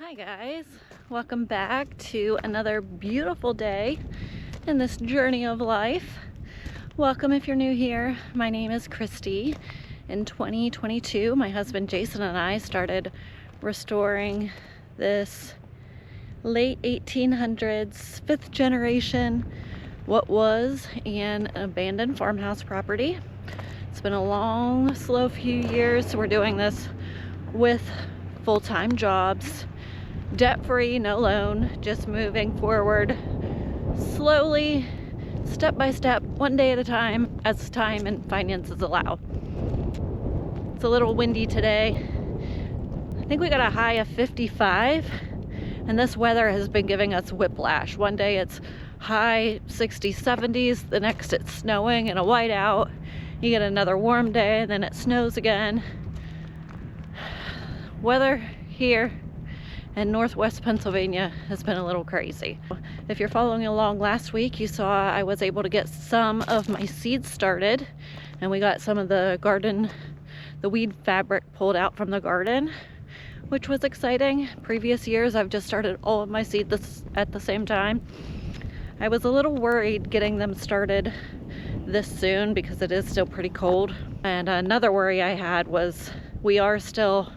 Hi guys, welcome back to another beautiful day in this journey of life. Welcome if you're new here. My name is Christy. In 2022, my husband Jason and I started restoring this late 1800s, fifth generation, what was an abandoned farmhouse property. It's been a long, slow few years, so we're doing this with full-time jobs, debt-free, no loan, just moving forward slowly, step by step, one day at a time, as time and finances allow. It's a little windy today. I think we got a high of 55, and this weather has been giving us whiplash. One day it's high 60s, 70s, the next it's snowing and a whiteout. You get another warm day, and then it snows again. Weather here in Northwest Pennsylvania has been a little crazy. If you're following along last week, you saw I was able to get some of my seeds started, and we got some of the weed fabric pulled out from the garden, which was exciting. Previous years, I've just started all of my seeds at the same time. I was a little worried getting them started this soon because it is still pretty cold. And another worry I had was we are still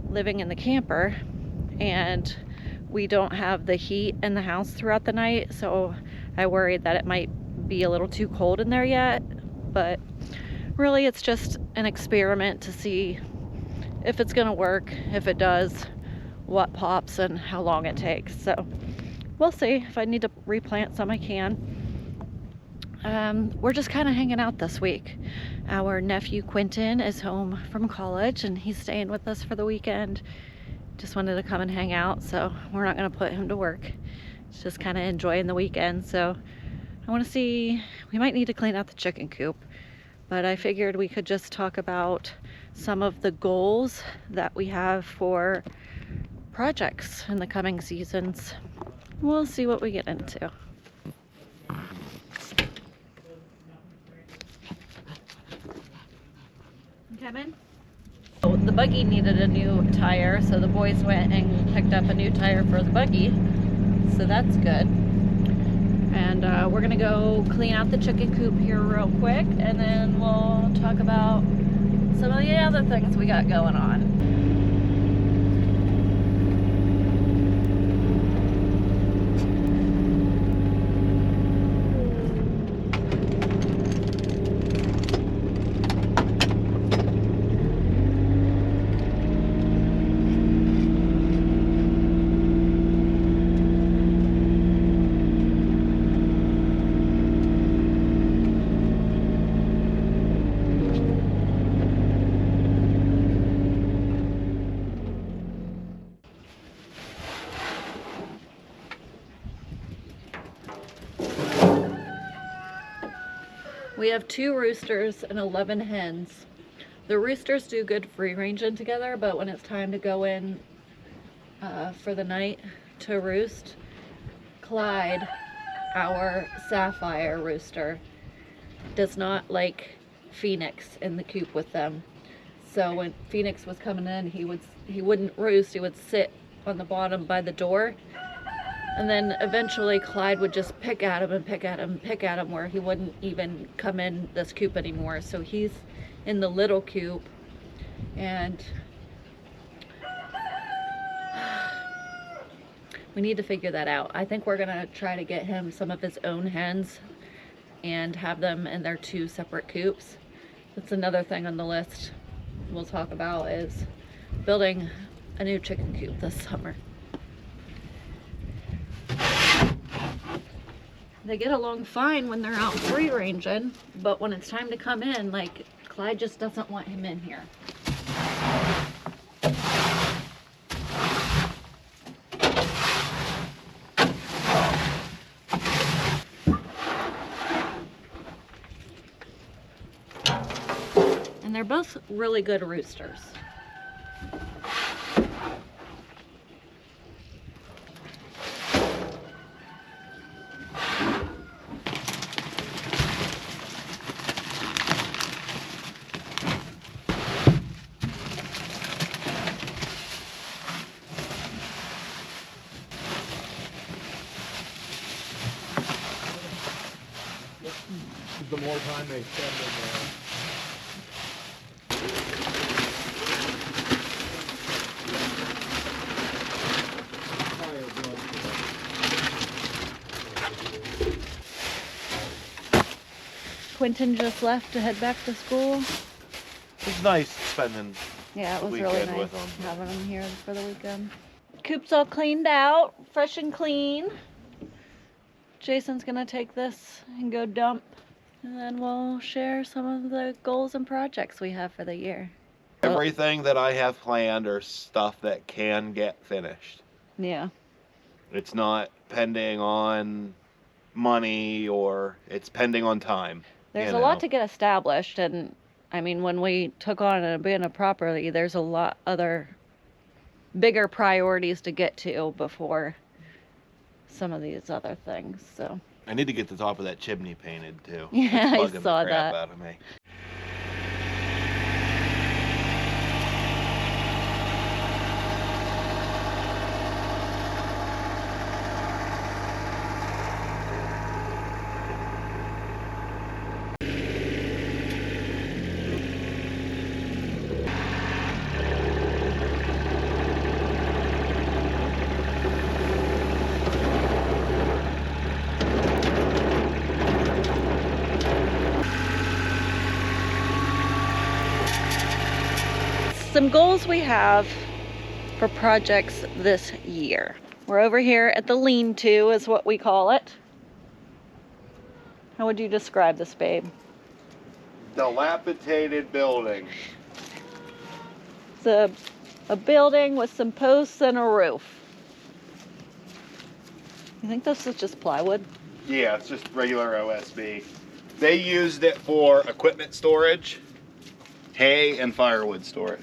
living in the camper and we don't have the heat in the house throughout the night, so I worried that it might be a little too cold in there yet. But really it's just an experiment to see if it's gonna work. If it does, what pops and how long it takes. So we'll see. If I need to replant some, I can. We're just kind of hanging out this week. Our nephew Quentin is home from college and he's staying with us for the weekend. Just wanted to come and hang out, so we're not going to put him to work. It's just kind of enjoying the weekend. So I want to see, we might need to clean out the chicken coop, but I figured we could just talk about some of the goals that we have for projects in the coming seasons. We'll see what we get into. Kevin? Oh, the buggy needed a new tire, so the boys went and picked up a new tire for the buggy, so that's good. And we're gonna go clean out the chicken coop here real quick, and then we'll talk about some of the other things we got going on. We have 2 roosters and 11 hens. The roosters do good free ranging together, but when it's time to go in for the night to roost, Clyde, our sapphire rooster, does not like Phoenix in the coop with them. So when Phoenix was coming in, he wouldn't roost. He would sit on the bottom by the door. And then eventually Clyde would just pick at him and pick at him and pick at him, where he wouldn't even come in this coop anymore. So he's in the little coop, and we need to figure that out. I think we're gonna try to get him some of his own hens and have them in their 2 separate coops. That's another thing on the list we'll talk about, is building a new chicken coop this summer. They get along fine when they're out free ranging, but when it's time to come in, like, Clyde just doesn't want him in here. And they're both really good roosters. more time they spend in there. Quentin just left to head back to school. It's nice spending Yeah, it was weekend really nice with them. having him here for the weekend. Coop's all cleaned out, fresh and clean. Jason's gonna take this and go dump, and then we'll share some of the goals and projects we have for the year. Everything that I have planned are stuff that can get finished. Yeah. It's not pending on money, or it's pending on time. There's a lot to get established, and I mean, when we took on an abandoned property, there's a lot other bigger priorities to get to before some of these other things. So I need to get the top of that chimney painted too. yeah, It's I bugging saw the crap that. out of me. Some goals we have for projects this year. We're over here at the lean-to is what we call it. How would you describe this, babe? Dilapidated building. It's a building with some posts and a roof. You think this is just plywood? Yeah, it's just regular OSB. They used it for equipment storage, hay, and firewood storage.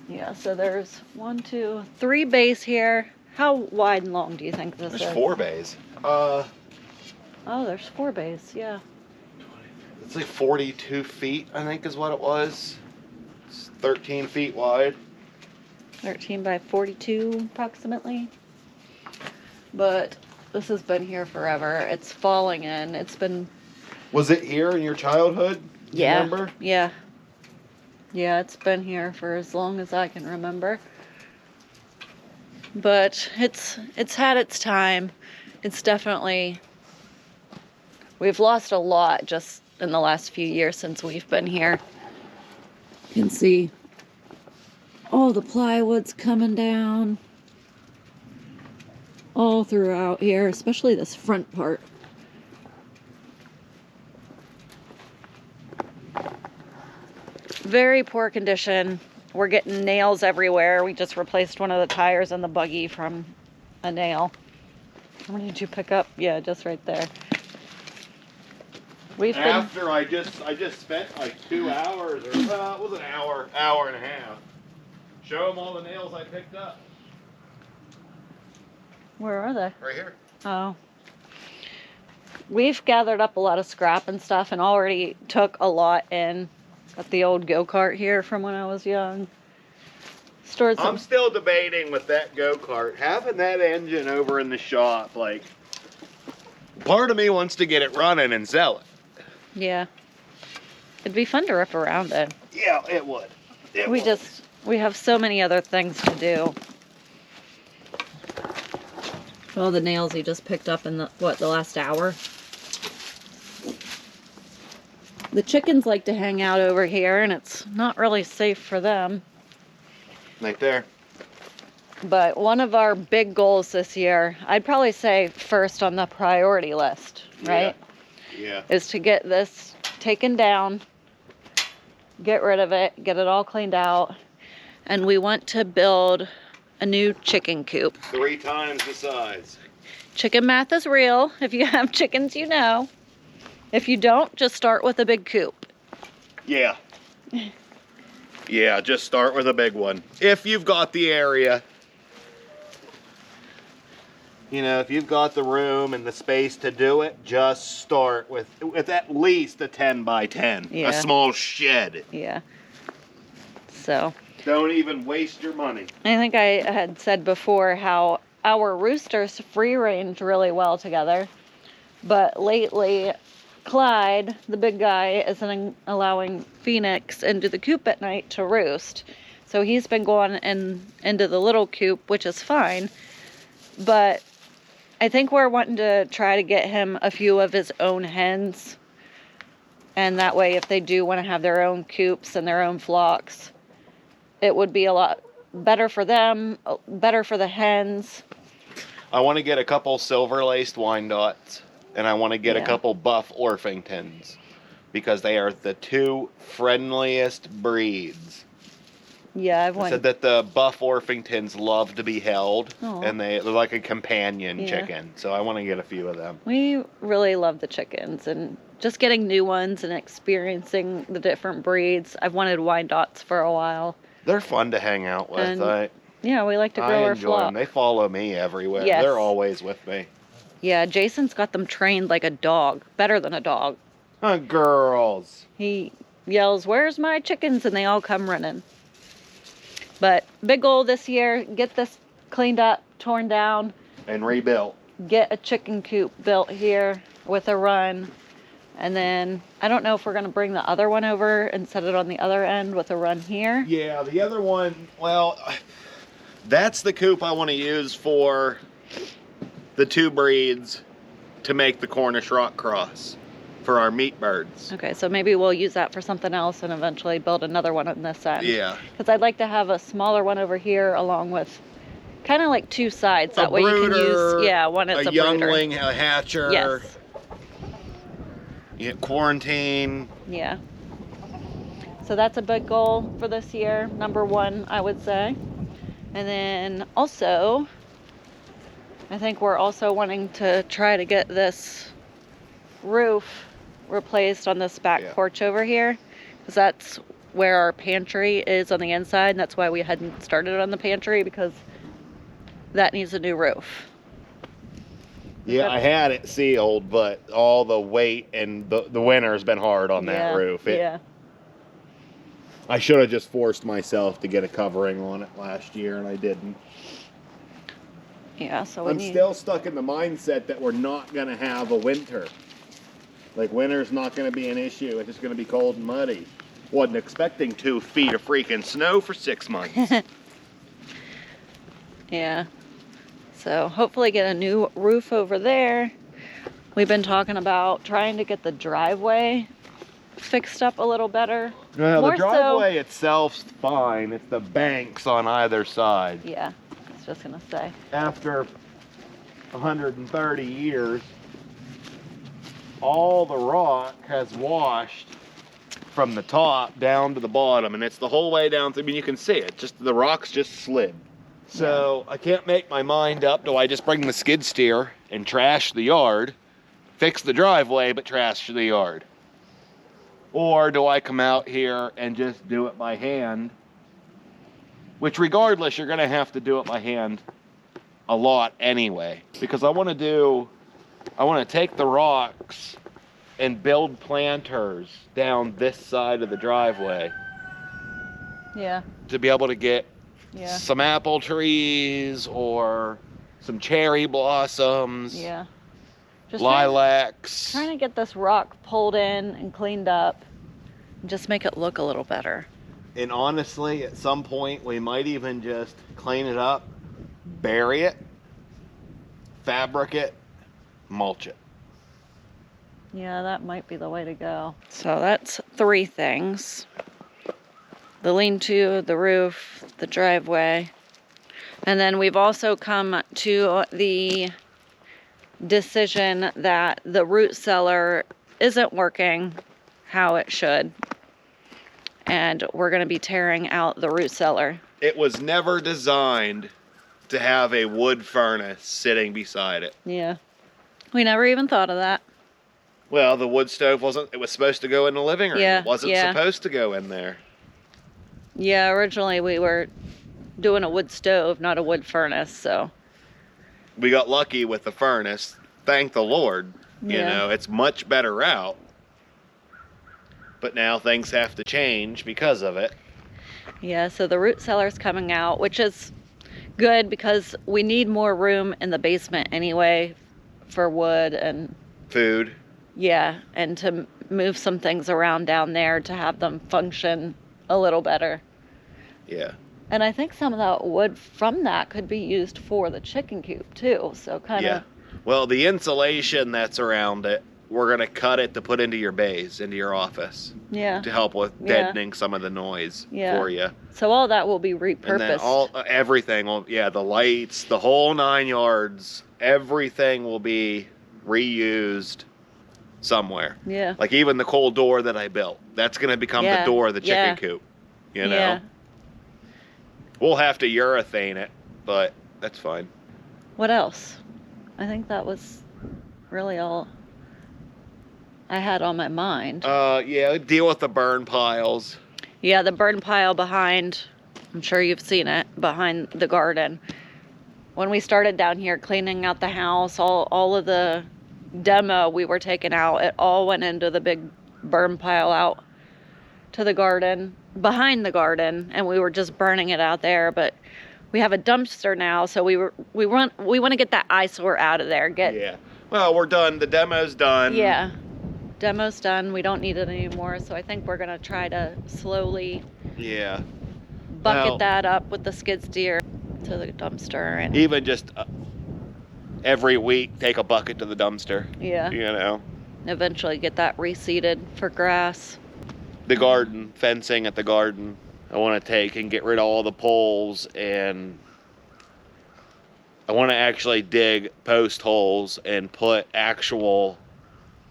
Yeah, so there's 1, 2, 3 bays here. How wide and long do you think this is? There's 4 bays. Oh, there's 4 bays, yeah. It's like 42 feet, I think is what it was. It's 13 feet wide. 13 by 42 approximately. But this has been here forever. It's falling in. It's been... Was it here in your childhood? Yeah. Remember? Yeah. Yeah, it's been here for as long as I can remember. But it's had its time. It's definitely... We've lost a lot just in the last few years since we've been here. You can see all the plywood's coming down all throughout here, especially this front part. Very poor condition. We're getting nails everywhere. We just replaced one of the tires in the buggy from a nail. How many did you pick up? Yeah, just right there. After I just spent like 2 hours, or it was an hour and a half. Show them all the nails I picked up. Where are they? Right here. Oh. We've gathered up a lot of scrap and stuff and already took a lot in. Got the old go-kart here from when I was young. Stored some... I'm still debating with that go-kart. Having that engine over in the shop, like, part of me wants to get it running and sell it. Yeah. It'd be fun to rip around it. Yeah, it would. We have so many other things to do. All the nails he just picked up in the last hour. The chickens like to hang out over here, and it's not really safe for them. Right there. But one of our big goals this year, I'd probably say first on the priority list, right? Yeah. Is to get this taken down, get rid of it, get it all cleaned out. And we want to build a new chicken coop. 3 times the size. Chicken math is real. If you have chickens, you know. If you don't, just start with a big coop. Yeah. Yeah, just start with a big one. If you've got the area. You know, if you've got the room and the space to do it, just start with at least a 10 by 10. Yeah. A small shed. Yeah. So. Don't even waste your money. I think I had said before how our roosters free range really well together. But lately, Clyde, the big guy, isn't allowing Phoenix into the coop at night to roost. So he's been going into the little coop, which is fine. But I think we're wanting to try to get him a few of his own hens. And that way, if they do want to have their own coops and their own flocks, it would be a lot better for them, better for the hens. I want to get a couple silver-laced Wyandottes, and I want to get a couple buff Orpingtons, because they are the two friendliest breeds. Yeah, I said that the buff Orpingtons love to be held, and they're like a companion chicken, so I want to get a few of them. We really love the chickens, and just getting new ones and experiencing the different breeds. I've wanted Wyandottes for a while. They're fun to hang out with. Yeah, we like to grow our flock. Them. They follow me everywhere. Yes. They're always with me. Yeah, Jason's got them trained like a dog. Better than a dog. Girls. He yells, "Where's my chickens?" And they all come running. But big goal this year, get this cleaned up, torn down. And rebuilt. Get a chicken coop built here with a run. And then, I don't know if we're going to bring the other one over and set it on the other end with a run here. Yeah, the other one, well, that's the coop I want to use for the two breeds to make the Cornish rock cross for our meat birds. Okay, so maybe we'll use that for something else and eventually build another one on this end. Yeah. Because I'd like to have a smaller one over here along with kind of like two sides. That way you can use, one as a youngling, brooder. a hatcher. Yes. Quarantine. Yeah. So that's a big goal for this year. Number one, I would say. And then also, I think we're also wanting to try to get this roof replaced on this back porch over here. Because that's where our pantry is on the inside. And that's why we hadn't started on the pantry, because that needs a new roof. Yeah, I had it sealed, but all the weight and the winter's been hard on that roof. I should have just forced myself to get a covering on it last year, and I didn't. Yeah, so I'm still stuck in the mindset that we're not going to have a winter. Like, winter's not going to be an issue. It's just going to be cold and muddy. Wasn't expecting 2 feet of freaking snow for 6 months. Yeah. So hopefully get a new roof over there. We've been talking about trying to get the driveway fixed up a little better. No, the driveway itself's fine. It's the banks on either side. Yeah, I was just gonna say. After 130 years, all the rock has washed from the top down to the bottom, and it's the whole way down through. I mean, you can see it. Just the rocks just slid. So I can't make my mind up. Do I just bring the skid steer and trash the yard, fix the driveway, but trash the yard? Or do I come out here and just do it by hand? Which regardless, you're going to have to do it by hand a lot anyway. Because I want to take the rocks and build planters down this side of the driveway. Yeah. To be able to get some apple trees or some cherry blossoms. Yeah. Just lilacs. Trying to get this rock pulled in and cleaned up and just make it look a little better. And honestly, at some point, we might even just clean it up, bury it, fabric it, mulch it. Yeah, that might be the way to go. So that's 3 things. The lean-to, the roof, the driveway. And then we've also come to the decision that the root cellar isn't working how it should. And we're going to be tearing out the root cellar. It was never designed to have a wood furnace sitting beside it. Yeah. We never even thought of that. Well, the wood stove it was supposed to go in the living room. Yeah, it wasn't supposed to go in there. Yeah, originally we were doing a wood stove, not a wood furnace, so. We got lucky with the furnace. Thank the Lord. You know, it's much better route. But now things have to change because of it. Yeah, so the root cellar's coming out, which is good because we need more room in the basement anyway for wood and food. Yeah, and to move some things around down there to have them function a little better. Yeah. And I think some of that wood from that could be used for the chicken coop too. So kind of. Yeah. Well, the insulation that's around it, we're going to cut it to put into your bays, into your office. Yeah. To help with deadening some of the noise for you. So all that will be repurposed. And then everything will, the lights, the whole 9 yards, everything will be reused somewhere. Yeah. Like even the cold door that I built, that's going to become the door of the chicken coop. You know? Yeah. We'll have to urethane it, but that's fine. What else? I think that was really all I had on my mind. Yeah, deal with the burn piles. Yeah, the burn pile behind, I'm sure you've seen it, behind the garden. When we started down here cleaning out the house, all of the demo we were taking out, it all went into the big burn pile out to the garden, behind the garden, and we were just burning it out there. But we have a dumpster now, so we want to get that eyesore out of there. Yeah. Well, we're done. The demo's done. Yeah. Demo's done. We don't need it anymore, so I think we're gonna try to slowly bucket that up with the skid steer to the dumpster, and even just every week take a bucket to the dumpster. Yeah. You know. Eventually get that reseeded for grass. The garden, fencing at the garden, I want to take and get rid of all the poles, and I want to actually dig post holes and put actual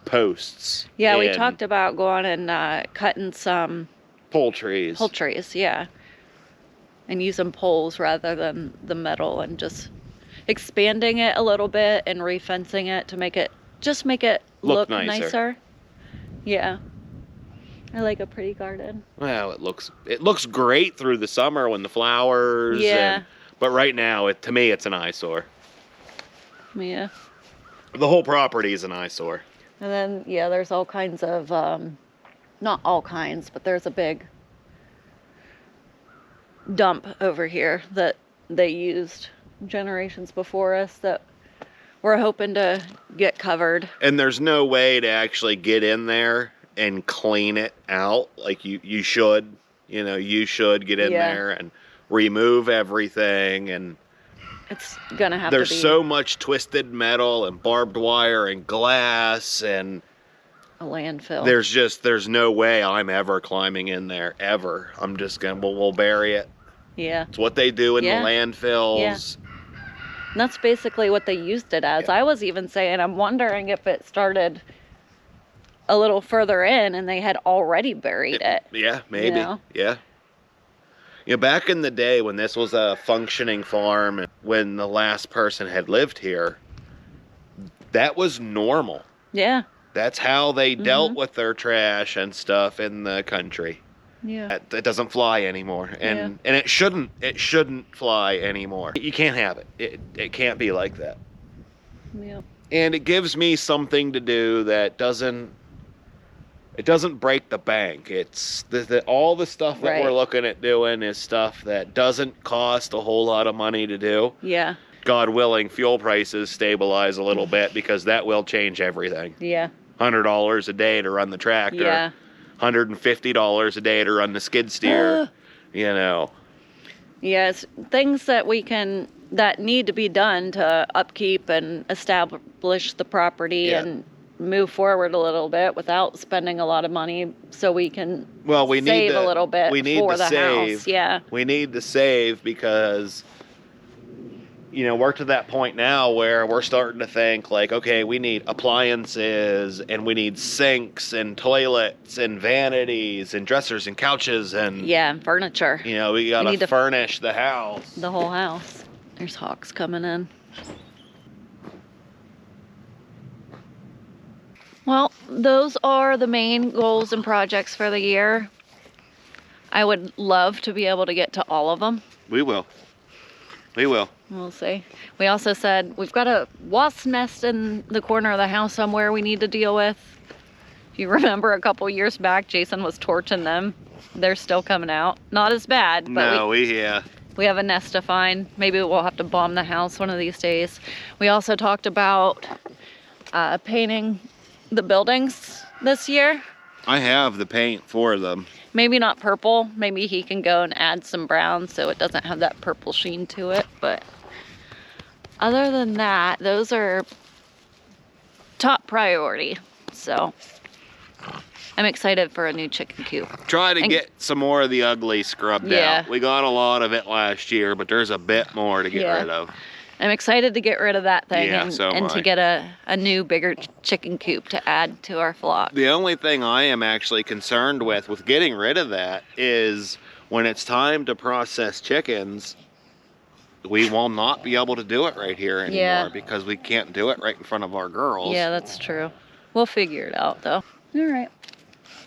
posts. Yeah, we talked about going and cutting some pole trees. Yeah. And using poles rather than the metal, and just expanding it a little bit and refencing it to make it look nicer. Yeah. I like a pretty garden. Well, it looks great through the summer when the flowers. Yeah. But right now, to me, it's an eyesore. Yeah. The whole property is an eyesore. And then, there's all kinds of, not all kinds, but there's a big dump over here that they used generations before us that we're hoping to get covered. And there's no way to actually get in there and clean it out like you should. You know, you should get in there and remove everything, and it's gonna have to be. There's so much twisted metal and barbed wire and glass and a landfill. There's no way I'm ever climbing in there ever. I'm just we'll bury it. Yeah. It's what they do in the landfills. Yeah. And that's basically what they used it as. I was even saying, I'm wondering if it started a little further in and they had already buried it. Yeah, maybe. You know? Yeah. You know, back in the day when this was a functioning farm, when the last person had lived here, that was normal. Yeah. That's how they dealt with their trash and stuff in the country. Yeah. That doesn't fly anymore. And it shouldn't fly anymore. You can't have it. It can't be like that. Yeah. And it gives me something to do that doesn't break the bank. It's all the stuff that we're looking at doing is stuff that doesn't cost a whole lot of money to do. Yeah. God willing, fuel prices stabilize a little bit, because that will change everything. Yeah. $100 a day to run the tractor. Yeah. $150 a day to run the skid steer. You know. Yes, things that that need to be done to upkeep and establish the property and move forward a little bit without spending a lot of money, so we can save a little bit for the house. Yeah. We need to save, because we're to that point now where we're starting to think like, okay, we need appliances, and we need sinks and toilets and vanities and dressers and couches and furniture. We gotta furnish the house. The whole house. There's hawks coming in. Well, those are the main goals and projects for the year. I would love to be able to get to all of them. We will. We'll see. We also said we've got a wasp nest in the corner of the house somewhere we need to deal with. If you remember, a couple years back, Jason was torching them. They're still coming out. Not as bad, but we have a nest to find. Maybe we'll have to bomb the house one of these days. We also talked about painting the buildings this year. I have the paint for them. Maybe not purple. Maybe he can go and add some brown so it doesn't have that purple sheen to it. But other than that, those are top priority. So I'm excited for a new chicken coop. Try to get some more of the ugly scrubbed out. We got a lot of it last year, but there's a bit more to get rid of. I'm excited to get rid of that thing Yeah, and to get a new, bigger chicken coop to add to our flock. The only thing I am actually concerned with getting rid of that is when it's time to process chickens, we will not be able to do it right here anymore because we can't do it right in front of our girls. Yeah, that's true. We'll figure it out though. All right.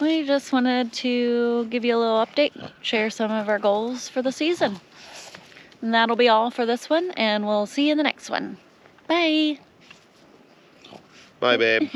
We just wanted to give you a little update, share some of our goals for the season. And that'll be all for this one, and we'll see you in the next one. Bye. Bye, babe.